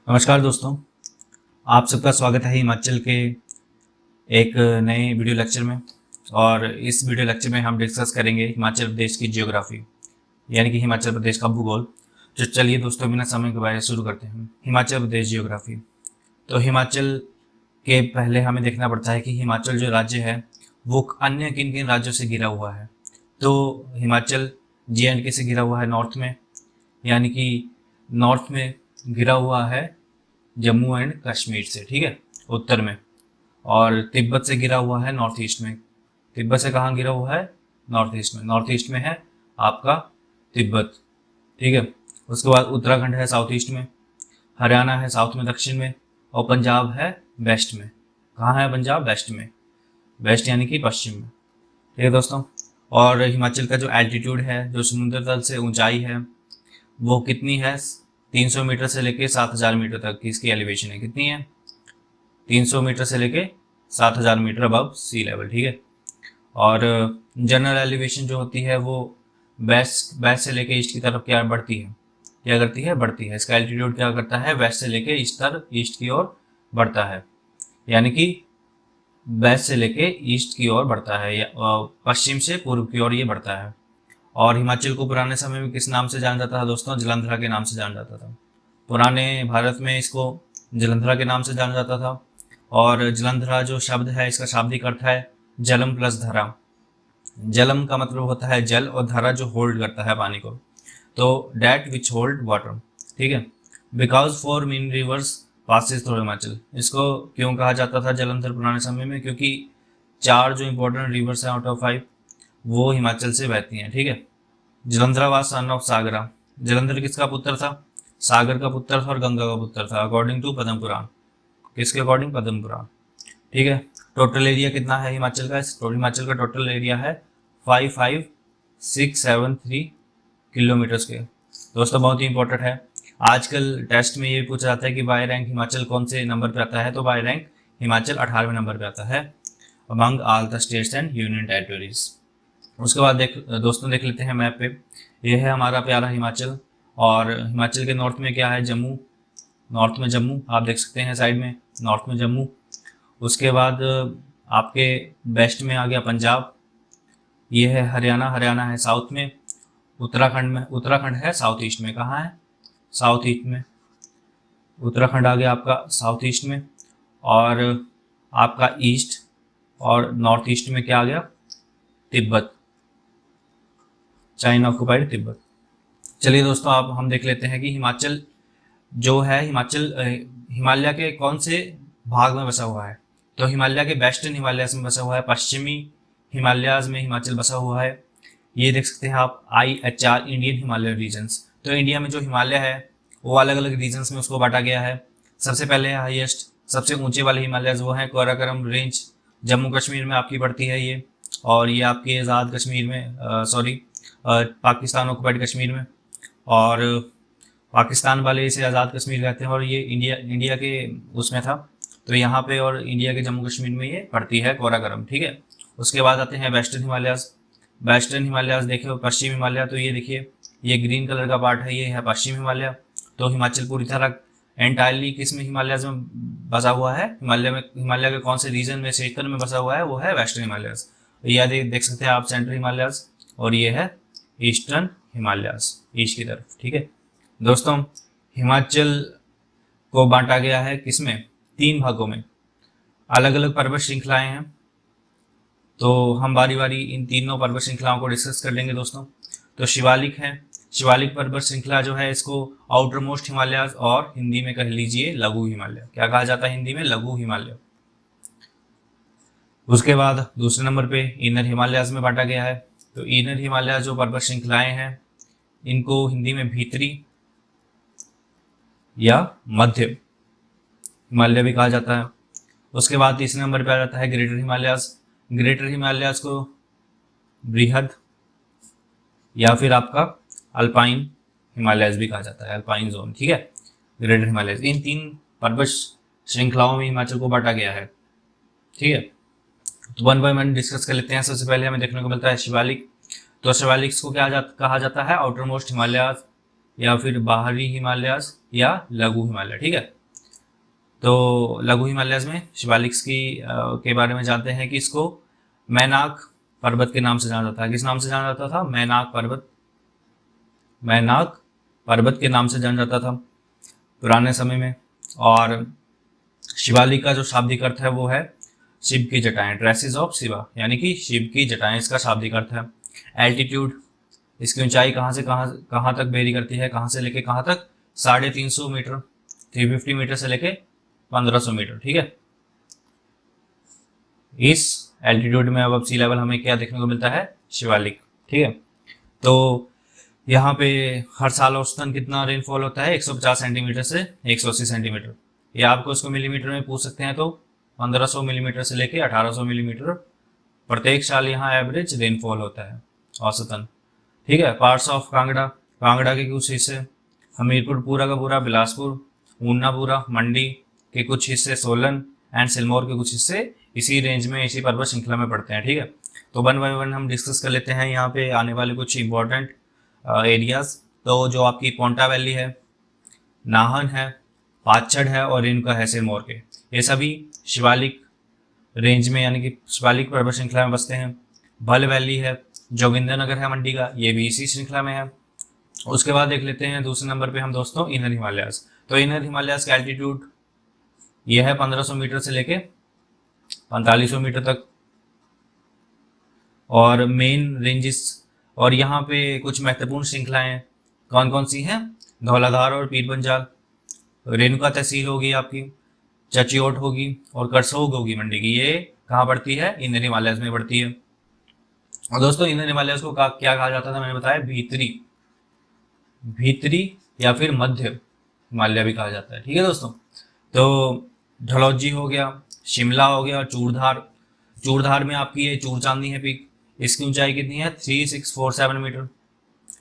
नमस्कार दोस्तों, आप सबका स्वागत है हिमाचल के एक नए वीडियो लेक्चर में। और इस वीडियो लेक्चर में हम डिस्कस करेंगे हिमाचल प्रदेश की जियोग्राफी, यानी कि हिमाचल प्रदेश का भूगोल। तो चलिए दोस्तों, बिना समय गवाए शुरू करते हैं। हिमाचल प्रदेश जियोग्राफी। तो हिमाचल के पहले हमें देखना पड़ता है कि हिमाचल जो राज्य है वो अन्य किन किन राज्यों से घिरा हुआ है। तो हिमाचल JNK से घिरा हुआ है नॉर्थ में, यानी कि नॉर्थ में घिरा हुआ है जम्मू एंड कश्मीर से, ठीक है, उत्तर में। और तिब्बत से घिरा हुआ है नॉर्थ ईस्ट में। तिब्बत से कहाँ घिरा हुआ है? नॉर्थ ईस्ट में। नॉर्थ ईस्ट में है आपका तिब्बत, ठीक है। उसके बाद उत्तराखंड है साउथ ईस्ट में, हरियाणा है साउथ में दक्षिण में, और पंजाब है वेस्ट में। कहाँ है पंजाब? वेस्ट में। वेस्ट यानी कि पश्चिम में, ठीक है दोस्तों। और हिमाचल का जो एल्टीट्यूड है, जो समुद्र तल से ऊंचाई है, वो कितनी है? 300 मीटर से लेके 7000 मीटर तक की इसकी एलिवेशन है। कितनी है? 300 मीटर से लेके 7000 मीटर अबव सी लेवल, ठीक है। और जनरल एलिवेशन जो होती है वो वेस्ट वेस्ट से लेके ईस्ट की तरफ क्या बढ़ती है? क्या करती है? बढ़ती है। इसका एल्टीट्यूड क्या करता है? वेस्ट से लेके ईस्ट की ओर बढ़ता है, यानी कि वेस्ट से लेके ईस्ट की ओर बढ़ता है, या पश्चिम से पूर्व की ओर ये बढ़ता है। और हिमाचल को पुराने समय में किस नाम से जाना जाता था दोस्तों? जलंधरा के नाम से जाना जाता था। पुराने भारत में इसको जलंधरा के नाम से जाना जाता था। और जलंधरा जो शब्द है, इसका शाब्दिक अर्थ है जलम प्लस धरा। जलम का मतलब होता है जल, और धरा जो होल्ड करता है पानी को, तो डेट विच होल्ड वाटर, ठीक है। Because 4 main rivers passes through Himachal. इसको क्यों कहा जाता था जलंधर पुराने समय में? क्योंकि 4 जो इंपॉर्टेंट रिवर्स हैं आउट ऑफ 5 वो हिमाचल से बहती हैं, ठीक है। जलंधरा वाज सन ऑफ सागरा। जलंधर किसका पुत्र था? सागर का पुत्र था और गंगा का पुत्र था, अकॉर्डिंग टू पद्म पुराण। किसके अकॉर्डिंग? पद्म पुराण, ठीक है। टोटल एरिया कितना है हिमाचल का? हिमाचल का टोटल एरिया है 55673 किलोमीटर स्क्वायर। दोस्तों बहुत ही इंपॉर्टेंट है। आजकल टेस्ट में ये पूछा जाता है कि बाय रैंक हिमाचल कौन से नंबर पे आता है, तो बाय रैंक हिमाचल 18वें नंबर पे आता है among all the states and union territories. उसके बाद दोस्तों देख लेते हैं मैप पे। ये है हमारा प्यारा हिमाचल, और हिमाचल के नॉर्थ में क्या है? जम्मू। नॉर्थ में जम्मू आप देख सकते हैं साइड में, नॉर्थ में जम्मू। उसके बाद आपके वेस्ट में आ गया पंजाब। ये है हरियाणा, हरियाणा है साउथ में। उत्तराखंड है साउथ ईस्ट में। कहाँ है? साउथ ईस्ट में। उत्तराखंड आ गया आपका साउथ ईस्ट में। और आपका ईस्ट और नॉर्थ ईस्ट में क्या आ गया? Tibet, China occupied Tibet. चलिए दोस्तों, अब हम देख लेते हैं कि हिमाचल जो है, हिमालय के कौन से भाग में बसा हुआ है। तो हिमालय के वेस्टर्न हिमालयस में बसा हुआ है, पश्चिमी हिमालयाज में हिमाचल बसा हुआ है। ये देख सकते हैं आप IHR, इंडियन हिमालय रीजन्स। तो इंडिया में जो हिमालय है वो अलग अलग रीजन्स में उसको बांटा गया है। सबसे पहले हाईएस्ट, सबसे ऊंचे वाले हिमालयस वो हैं काराकोरम रेंज, जम्मू कश्मीर में आपकी पड़ती है ये। और ये आपके आज़ाद कश्मीर में, पाकिस्तान ऑक्युपाइड कश्मीर में। और पाकिस्तान वाले इसे आज़ाद कश्मीर कहते हैं, और ये इंडिया के उसमें था, तो यहाँ पे और इंडिया के जम्मू कश्मीर में ये पड़ती है काराकोरम, ठीक है। उसके बाद आते हैं वेस्टर्न हिमालयाज। वेस्टर्न हिमालयाज देखे, पश्चिम हिमालय, तो ये देखिए ये ग्रीन कलर का पार्ट है, ये है पश्चिम हिमालय। तो हिमाचल पूरी तरह एंटायरली किस में? हिमालयाज में बसा हुआ है। हिमालय के कौन से रीजन में, क्षेत्र में बसा हुआ है? वो है वेस्टर्न हिमालयाज। ये देख सकते हैं आप सेंट्रल हिमालयाज, और ये है ईस्टर्न हिमालयाज, ईस्ट की तरफ, ठीक है दोस्तों। हिमाचल को बांटा गया है किसमें? 3 भागों में। अलग अलग पर्वत श्रृंखलाएं हैं, तो हम बारी बारी इन तीनों पर्वत श्रृंखलाओं को डिस्कस कर लेंगे दोस्तों। तो शिवालिक है, शिवालिक पर्वत श्रृंखला जो है इसको आउटर मोस्ट हिमालय, और हिंदी में कह लीजिए लघु हिमालय। क्या कहा जाता है हिंदी में? लघु हिमालय। उसके बाद दूसरे नंबर पे इनर हिमालयाज में बांटा गया है। तो इनर हिमालय जो पर्वत श्रृंखलाएं हैं इनको हिंदी में भीतरी या मध्य हिमालय भी कहा जाता है। उसके बाद तीसरे नंबर पे आ जाता है ग्रेटर हिमालयाज। ग्रेटर हिमालयाज को बृहद या फिर आपका अल्पाइन हिमालयाज भी कहा जाता है, अल्पाइन जोन, ठीक है। ग्रेटर हिमालयाज, इन 3 पर्वत श्रृंखलाओं में हिमाचल को बांटा गया है, ठीक है। तो वन बाय वन डिस्कस कर लेते हैं। सबसे पहले हमें देखने को मिलता है शिवालिक। तो शिवालिक को कहा जाता है आउटर मोस्ट हिमालयाज, या फिर बाहरी हिमालयाज, या लघु हिमालय, ठीक है। तो लघु हिमालयस में शिवालिक्स की के बारे में जानते हैं कि इसको मैनाक पर्वत के नाम से जाना जाता है। किस नाम से जाना जाता था? मैनाक पर्वत, मैनाक पर्वत के नाम से जाना जाता था पुराने समय में। और शिवालिक का जो शाब्दिक अर्थ है वो है शिव की जटाएं, ट्रेसेस ऑफ शिवा, यानी कि शिव की जटाएं इसका शाब्दिक अर्थ है। एल्टीट्यूड, इसकी ऊंचाई कहाँ से कहाँ तक वेरी करती है, कहाँ से लेके कहाँ तक? 350 मीटर, 350 मीटर से लेके 1500 मीटर, ठीक है। इस एल्टीट्यूड में अब सी लेवल हमें क्या देखने को मिलता है? शिवालिक, ठीक है। तो यहाँ पे हर साल औसतन कितना रेनफॉल होता है? 150 सेंटीमीटर से 180 सेंटीमीटर। या आपको इसको मिलीमीटर में पूछ सकते हैं तो 1500 मिलीमीटर से लेके 1800 मिलीमीटर प्रत्येक साल यहाँ एवरेज रेनफॉल होता है औसतन, ठीक है। पार्ट्स ऑफ कांगड़ा, कांगड़ा के कुछ हिस्से, हमीरपुर पूरा का पूरा, बिलासपुर, ऊना पूरा, मंडी के कुछ हिस्से, सोलन एंड सिलमौर के कुछ हिस्से इसी रेंज में, इसी पर्वत श्रृंखला में पड़ते हैं, ठीक है। तो वन बाय वन हम डिस्कस कर लेते हैं यहाँ पे आने वाले कुछ इंपॉर्टेंट एरियाज। तो जो आपकी पोंटा वैली है, नाहन है, पाचड़ है और रेणुका है सिरमौर के, ये सभी शिवालिक रेंज में यानी कि शिवालिक पर्वत श्रृंखला में बसते हैं। भल वैली है, जोगिंदरनगर है मंडी का, ये भी इसी श्रृंखला में है। उसके बाद देख लेते हैं दूसरे नंबर पे हम दोस्तों इनर हिमालयास। तो इनर हिमालयास का एल्टीट्यूड ये है 1500 मीटर से लेके 4500 मीटर तक। और मेन रेंजेस, और यहाँ पे कुछ महत्वपूर्ण श्रृंखलाएं कौन कौन सी हैं? धौलाधार और पीर पंजाल, रेणुका तहसील होगी आपकी, चचियोट होगी और करसोग होगी मंडी की। ये कहाँ पड़ती है? इनर हिमालयास में पड़ती है। और दोस्तों इनर हिमालयास को क्या कहा जाता था? मैंने बताया भीतरी, भीतरी या फिर मध्य हिमालय भी कहा जाता है, ठीक है दोस्तों। तो ढलौजी हो गया, शिमला हो गया और चूड़धार। चूड़धार में आपकी ये चूड़ चांदनी है पीक, इसकी ऊंचाई कितनी है? 3647 मीटर,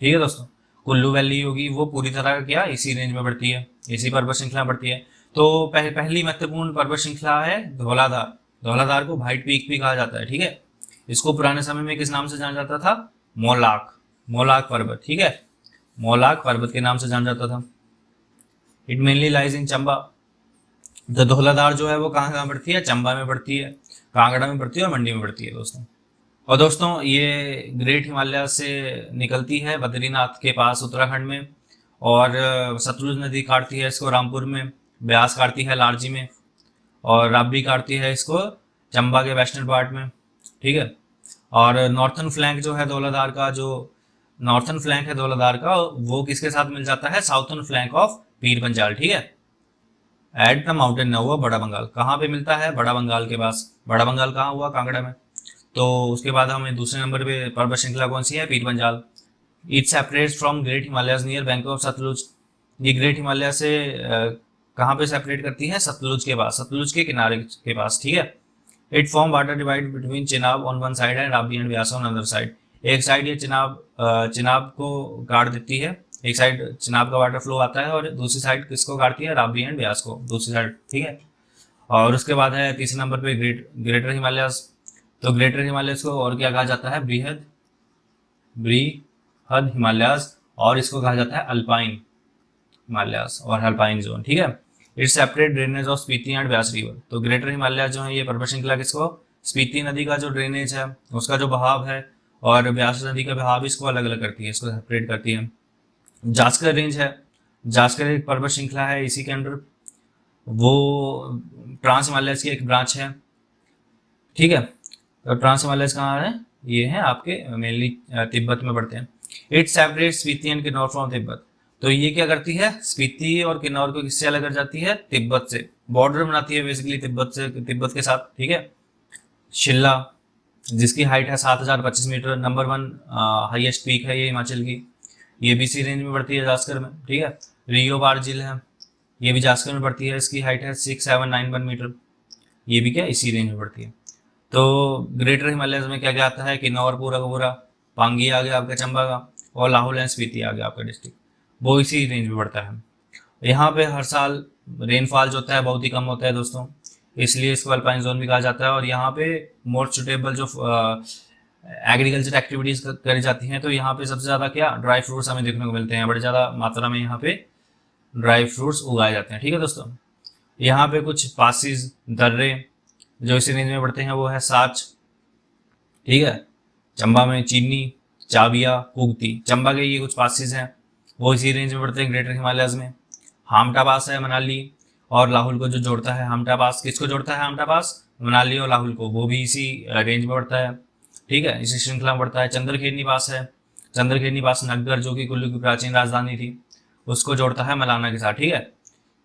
ठीक है दोस्तों। कुल्लू वैली होगी, वो पूरी तरह क्या इसी रेंज में बढ़ती है, इसी पर्वत श्रृंखला बढ़ती है। तो पहली महत्वपूर्ण पर्वत श्रृंखला है धौलाधार। धौलाधार को व्हाइट पीक भी कहा जाता है, ठीक है। इसको पुराने समय में किस नाम से जाना जाता था? मोलाक, मोलाक पर्वत, ठीक है, मोलाक पर्वत के नाम से जाना जाता था। It mainly lies in Chamba. तो धौलाधार जो है वो कहाँ बढ़ती है? चंबा में बढ़ती है, कांगड़ा में बढ़ती है और मंडी में बढ़ती है दोस्तों। और दोस्तों ये ग्रेट हिमालय से निकलती है बद्रीनाथ के पास उत्तराखंड में, और सतलुज नदी काटती है इसको रामपुर में, ब्यास काटती है लारजी में, और राबी काटती है इसको चंबा के वेस्टर्न पार्ट में, ठीक है। और नॉर्थन फ्लैंक जो है धौलाधार का, जो नॉर्थन फ्लैंक है धौलाधार का, वो किसके साथ मिल जाता है? Southern flank of Pir Panjal, ठीक है। एट द माउंटेन न हुआ बड़ा बंगाल, कहाँ पे मिलता है? बड़ा बंगाल के पास। बड़ा बंगाल कहाँ हुआ? कांगड़ा में। तो उसके बाद हमें दूसरे नंबर पे पर्वत श्रृंखला कौन सी है? Pir Panjal. It separates from great Himalayas near bank of Sutlej. ये ग्रेट हिमालय से कहाँ पे सेपरेट करती है? सतलुज के पास, सतलुज के किनारे के पास, ठीक है। It form water divide between Chenab on one side and Ravi and Beas on other side. एक साइड ये चिनाब को काट देती है, एक साइड चिनाब का वाटर फ्लो आता है और दूसरी साइड किसको काटती है? राबी एंड व्यास को, दूसरी साइड, ठीक है। और उसके बाद है तीसरे नंबर पे ग्रेटर हिमालयास। तो ग्रेटर हिमालयास को और क्या कहा जाता है? बृहद हिमालयास, और इसको कहा जाता है अल्पाइन हिमालयास और अल्पाइन जोन, ठीक है। It's separate drainage of Spiti and Vyas river. तो ग्रेटर हिमालय जो है ये पर्वत श्रृंखला किसको? स्पीति नदी का जो ड्रेनेज है उसका जो बहाव है, और व्यास नदी का बहाव, इसको अलग अलग करती है, इसको सेपरेट करती है। जास्कर रेंज है, जास्कर एक पर्वत श्रृंखला है, इसी के अंडर वो ट्रांस हिमालयस की एक ब्रांच है, ठीक है। तो ट्रांस हिमालयस कहाँ है? ये है आपके मेनली तिब्बत में पड़ते हैं। It separate Spiti and Kinnaur from Tibet. तो ये क्या करती है? स्पीति और किन्नौर को किससे अलग कर जाती है? तिब्बत से, बॉर्डर बनाती है बेसिकली तिब्बत के साथ, ठीक है। शिल्ला, जिसकी हाइट है 7025 मीटर, नंबर 1 हाईएस्ट पीक है ये हिमाचल की, ये भी इसी रेंज में पड़ती है जास्कर में, ठीक है। रियो बारजिल है, ये भी जास्कर में पड़ती है, इसकी हाइट है 6791 मीटर, ये भी क्या इसी रेंज में पड़ती है। तो ग्रेटर हिमालयस में क्या क्या आता है? किन्नौर पूरा का पूरा, पांगी आ गया आपका चंबा का, और लाहौल एंड स्पीति आ गया आपका डिस्ट्रिक्ट, वो इसी रेंज में पड़ता है। यहाँ पे हर साल रेनफॉल जो होता है बहुत ही कम होता है दोस्तों, इसलिए इसको अल्पाइन जोन भी कहा जाता है। और यहाँ पे मोस्ट सुटेबल जो एग्रीकल्चर एक्टिविटीज करी जाती हैं, तो यहाँ पे सबसे ज़्यादा क्या ड्राई फ्रूट्स हमें देखने को मिलते हैं, बड़े ज़्यादा मात्रा में यहाँ पे ड्राई फ्रूट्स उगाए जाते हैं, ठीक है दोस्तों। यहाँ पे कुछ पासिस दर्रे जो इसी रेंज में पड़ते हैं वो है साच, ठीक है। चंबा में चीनी, चाबिया, कुगती, चंबा के ये कुछ पासिस हैं वो इसी रेंज में पड़ते हैं ग्रेटर हिमालयस में। हामटा पास है मनाली और लाहौल को जो जोड़ता है, हामटा पास किसको जोड़ता है, हामटा पास मनाली और लाहौल को, वो भी इसी रेंज में पड़ता है, ठीक है, इसी श्रृंखला में पड़ता है। चंद्रखेनी पास है, चंद्रखेनी पास नग्गर जो कि कुल्लू की प्राचीन राजधानी थी उसको जोड़ता है मलाना के साथ, ठीक है।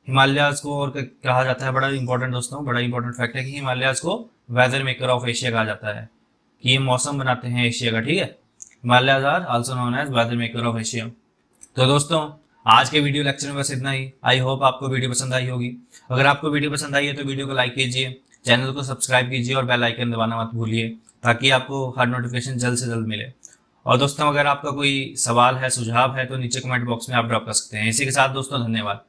हिमालयाज को और कहा जाता है, बड़ा इंपॉर्टेंट दोस्तों, बड़ा इंपॉर्टेंट फैक्ट है कि हिमालयाज को वेदर मेकर ऑफ एशिया कहा जाता है, कि ये मौसम बनाते हैं एशिया का, ठीक है। Himalayas are also known as weather maker of Asia. तो दोस्तों आज के वीडियो लेक्चर में बस इतना ही। आई होप आपको वीडियो पसंद आई होगी। अगर आपको वीडियो पसंद आई है तो वीडियो को लाइक कीजिए, चैनल को सब्सक्राइब कीजिए और बेल आइकन दबाना मत भूलिए ताकि आपको हर नोटिफिकेशन जल्द से जल्द मिले। और दोस्तों अगर आपका कोई सवाल है, सुझाव है तो नीचे कमेंट बॉक्स में आप ड्रॉप कर सकते हैं। इसी के साथ दोस्तों धन्यवाद।